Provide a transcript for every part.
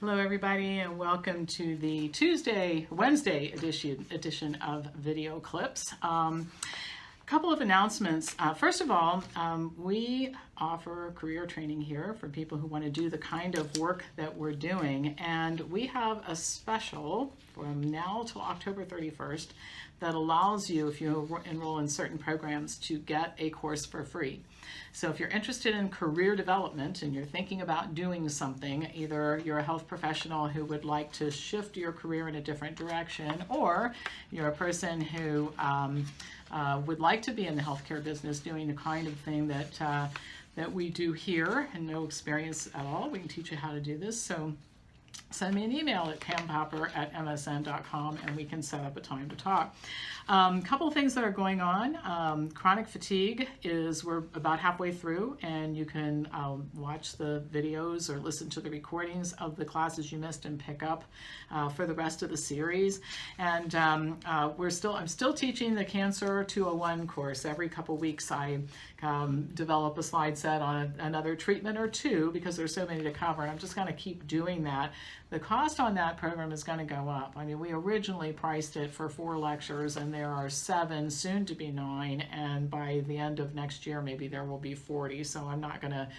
Hello everybody and welcome to the Wednesday edition of Video Clips. A couple of announcements. First of all, we offer career training here for people who want to do the kind of work that we're doing, and we have a special from now till October 31st that allows you, if you enroll in certain programs, to get a course for free. So if you're interested in career development and you're thinking about doing something, either you're a health professional who would like to shift your career in a different direction, or you're a person who would like to be in the healthcare business doing the kind of thing that we do here and no experience at all, we can teach you how to do this. So send me an email at pampopper@msn.com and we can set up a time to talk. Couple of things that are going on. Chronic fatigue we're about halfway through, and you can watch the videos or listen to the recordings of the classes you missed and pick up for the rest of the series. And I'm still teaching the Cancer 201 course. Every couple weeks I develop a slide set on another treatment or two because there's so many to cover, and I'm just going to keep doing that. The cost on that program is going to go up. I mean, we originally priced it for 4 lectures, and there are 7, soon to be 9, and by the end of next year maybe there will be 40, so I'm not going to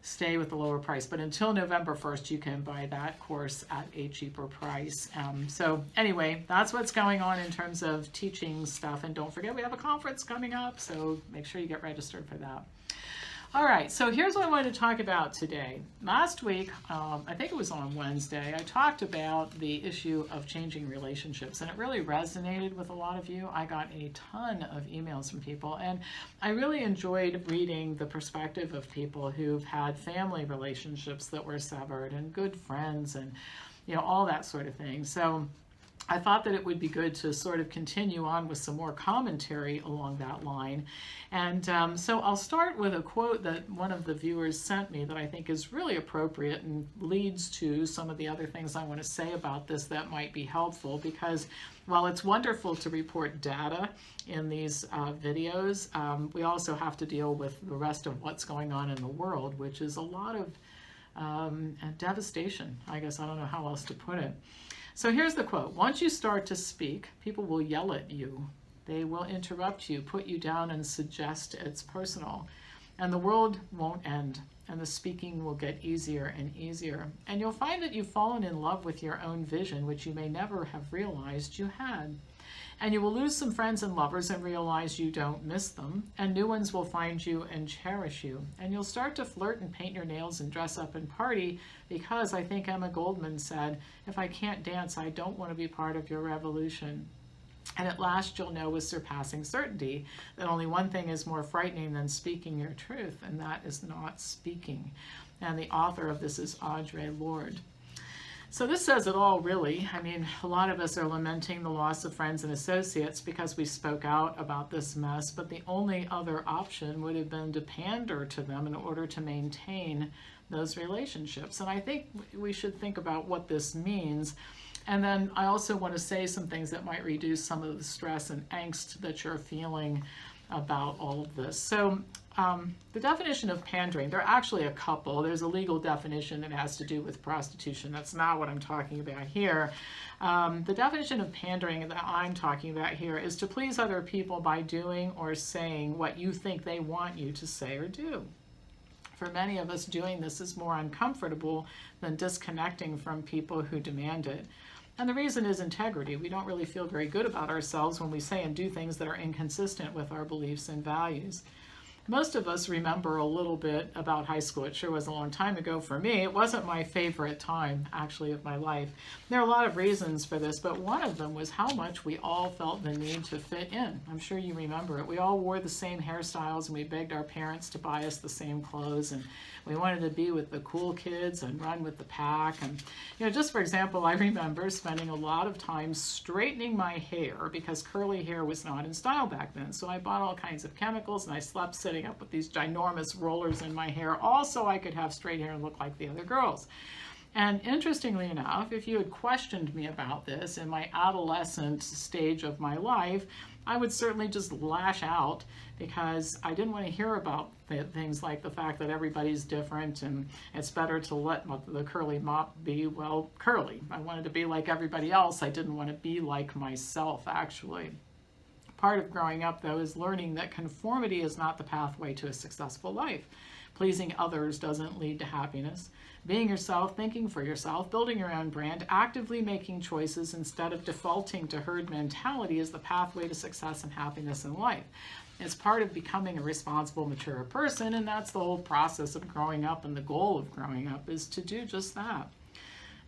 stay with the lower price. But until November 1st, you can buy that course at a cheaper price. So anyway, that's what's going on in terms of teaching stuff. And don't forget, we have a conference coming up, so make sure you get registered for that. All right, so here's what I wanted to talk about today. Last week, I think it was on Wednesday, I talked about the issue of changing relationships, and it really resonated with a lot of you. I got a ton of emails from people, and I really enjoyed reading the perspective of people who've had family relationships that were severed and good friends and, you know, all that sort of thing. So I thought that it would be good to sort of continue on with some more commentary along that line. And so I'll start with a quote that one of the viewers sent me that I think is really appropriate and leads to some of the other things I want to say about this that might be helpful, because while it's wonderful to report data in these videos, we also have to deal with the rest of what's going on in the world, which is a lot of devastation. I guess I don't know how else to put it. So here's the quote. Once you start to speak, people will yell at you. They will interrupt you, put you down, and suggest it's personal. And the world won't end, and the speaking will get easier and easier. And you'll find that you've fallen in love with your own vision, which you may never have realized you had. And you will lose some friends and lovers and realize you don't miss them, and new ones will find you and cherish you. And you'll start to flirt and paint your nails and dress up and party, because I think Emma Goldman said, if I can't dance, I don't want to be part of your revolution. And at last you'll know with surpassing certainty that only one thing is more frightening than speaking your truth, and that is not speaking. And the author of this is Audre Lorde. So this says it all, really. I mean, a lot of us are lamenting the loss of friends and associates because we spoke out about this mess, but the only other option would have been to pander to them in order to maintain those relationships. And I think we should think about what this means. And then I also want to say some things that might reduce some of the stress and angst that you're feeling about all of this. So the definition of pandering, there are actually a couple. There's a legal definition that has to do with prostitution. That's not what I'm talking about here. The definition of pandering that I'm talking about here is to please other people by doing or saying what you think they want you to say or do. For many of us, doing this is more uncomfortable than disconnecting from people who demand it. And the reason is integrity. We don't really feel very good about ourselves when we say and do things that are inconsistent with our beliefs and values. Most of us remember a little bit about high school. It sure was a long time ago for me. It wasn't my favorite time, actually, of my life. There are a lot of reasons for this, but one of them was how much we all felt the need to fit in. I'm sure you remember it. We all wore the same hairstyles, and we begged our parents to buy us the same clothes, and we wanted to be with the cool kids and run with the pack. And, you know, just for example, I remember spending a lot of time straightening my hair because curly hair was not in style back then. So I bought all kinds of chemicals, and I slept sitting up with these ginormous rollers in my hair, all so I could have straight hair and look like the other girls. And interestingly enough, if you had questioned me about this in my adolescent stage of my life, I would certainly just lash out because I didn't want to hear about things like the fact that everybody's different and it's better to let the curly mop be, well, curly. I wanted to be like everybody else. I didn't want to be like myself, actually. Part of growing up, though, is learning that conformity is not the pathway to a successful life. Pleasing others doesn't lead to happiness. Being yourself, thinking for yourself, building your own brand, actively making choices instead of defaulting to herd mentality is the pathway to success and happiness in life. It's part of becoming a responsible, mature person, and that's the whole process of growing up, and the goal of growing up is to do just that.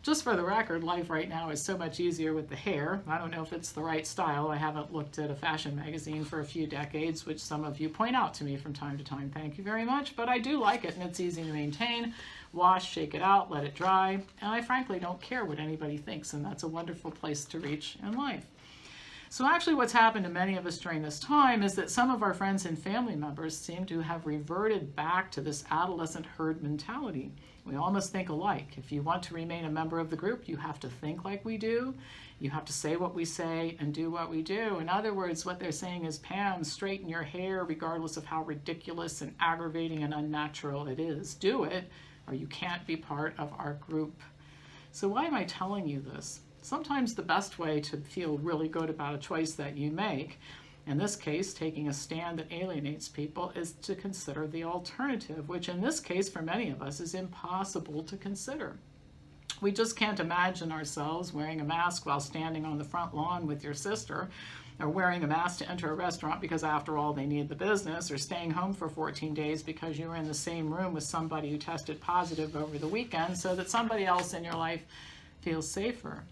Just for the record, life right now is so much easier with the hair. I don't know if it's the right style. I haven't looked at a fashion magazine for a few decades, which some of you point out to me from time to time. Thank you very much. But I do like it, and it's easy to maintain. Wash, shake it out, let it dry. And I frankly don't care what anybody thinks, and that's a wonderful place to reach in life. So actually what's happened to many of us during this time is that some of our friends and family members seem to have reverted back to this adolescent herd mentality. We all must think alike. If you want to remain a member of the group, you have to think like we do. You have to say what we say and do what we do. In other words, what they're saying is, Pam, straighten your hair regardless of how ridiculous and aggravating and unnatural it is. Do it, or you can't be part of our group. So why am I telling you this? Sometimes the best way to feel really good about a choice that you make, in this case, taking a stand that alienates people, is to consider the alternative, which in this case, for many of us, is impossible to consider. We just can't imagine ourselves wearing a mask while standing on the front lawn with your sister, or wearing a mask to enter a restaurant because after all they need the business, or staying home for 14 days because you were in the same room with somebody who tested positive over the weekend so that somebody else in your life feels safer.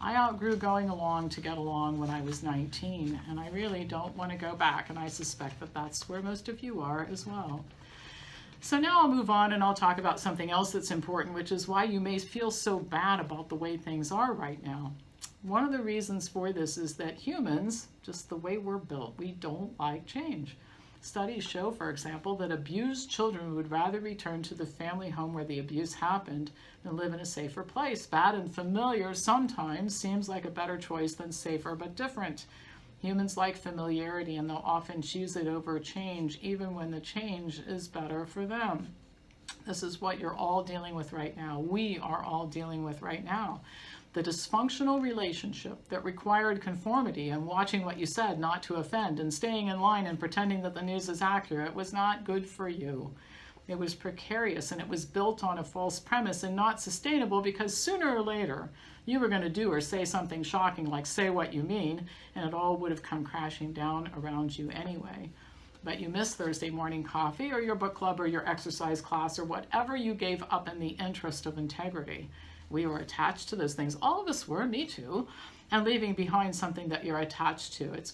I outgrew going along to get along when I was 19, and I really don't want to go back, and I suspect that that's where most of you are as well. So now I'll move on and I'll talk about something else that's important, which is why you may feel so bad about the way things are right now. One of the reasons for this is that humans, just the way we're built, we don't like change. Studies show, for example, that abused children would rather return to the family home where the abuse happened than live in a safer place. Bad and familiar sometimes seems like a better choice than safer but different. Humans like familiarity, and they'll often choose it over change, even when the change is better for them. This is what you're all dealing with right now. We are all dealing with right now. The dysfunctional relationship that required conformity and watching what you said not to offend and staying in line and pretending that the news is accurate was not good for you. It was precarious, and it was built on a false premise and not sustainable, because sooner or later you were going to do or say something shocking like say what you mean, and it all would have come crashing down around you anyway. But you missed Thursday morning coffee or your book club or your exercise class or whatever you gave up in the interest of integrity. We were attached to those things. All of us were, me too. And leaving behind something that you're attached to, it's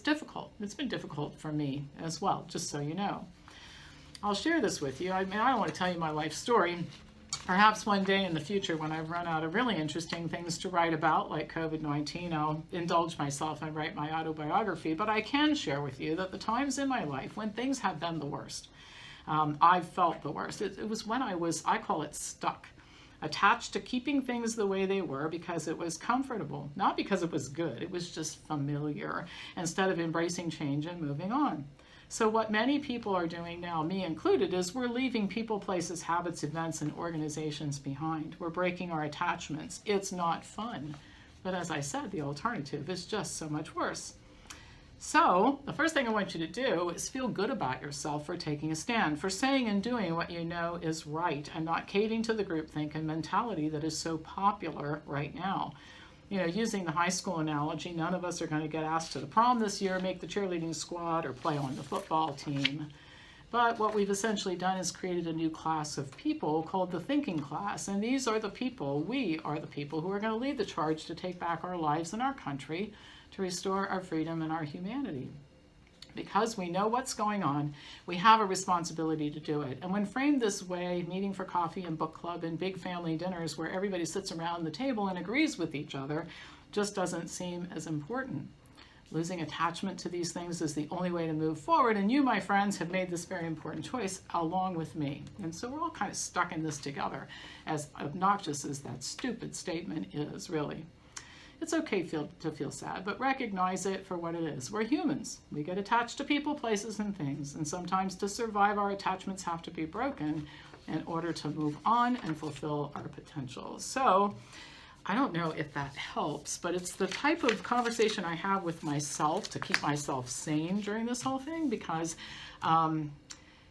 difficult. It's been difficult for me as well, just so you know. I'll share this with you. I don't want to tell you my life story. Perhaps one day in the future, when I've run out of really interesting things to write about, like COVID-19, I'll indulge myself and write my autobiography. But I can share with you that the times in my life when things have been the worst, I've felt the worst. It was when I call it stuck. Attached to keeping things the way they were because it was comfortable, not because it was good. It was just familiar, instead of embracing change and moving on. So what many people are doing now, me included, is we're leaving people, places, habits, events, and organizations behind. We're breaking our attachments. It's not fun. But as I said, the alternative is just so much worse. So the first thing I want you to do is feel good about yourself for taking a stand, for saying and doing what you know is right, and not caving to the groupthink and mentality that is so popular right now. You know, using the high school analogy, none of us are going to get asked to the prom this year, make the cheerleading squad, or play on the football team. But what we've essentially done is created a new class of people called the thinking class. And these are the people, we are the people who are going to lead the charge to take back our lives and our country, to restore our freedom and our humanity. Because we know what's going on, we have a responsibility to do it. And when framed this way, meeting for coffee and book club and big family dinners where everybody sits around the table and agrees with each other just doesn't seem as important. Losing attachment to these things is the only way to move forward, and you, my friends, have made this very important choice along with me. And so we're all kind of stuck in this together, as obnoxious as that stupid statement is, really. it's okay to feel sad, but recognize it for what it is. We're humans. We get attached to people, places, and things, and sometimes to survive, our attachments have to be broken in order to move on and fulfill our potential. So I don't know if that helps, but it's the type of conversation I have with myself to keep myself sane during this whole thing, because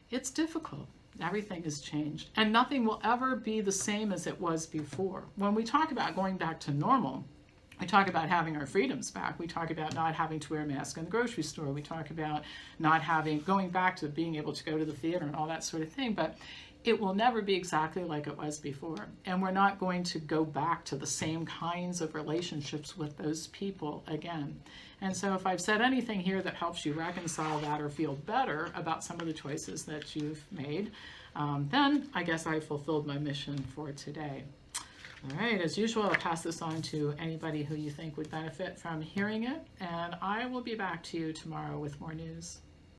it's difficult. Everything has changed, and nothing will ever be the same as it was before. When we talk about going back to normal, we talk about having our freedoms back. We talk about not having to wear a mask in the grocery store. We talk about going back to being able to go to the theater and all that sort of thing. But it will never be exactly like it was before. And we're not going to go back to the same kinds of relationships with those people again. And so if I've said anything here that helps you reconcile that or feel better about some of the choices that you've made, then I guess I fulfilled my mission for today. All right, as usual, I'll pass this on to anybody who you think would benefit from hearing it, and I will be back to you tomorrow with more news.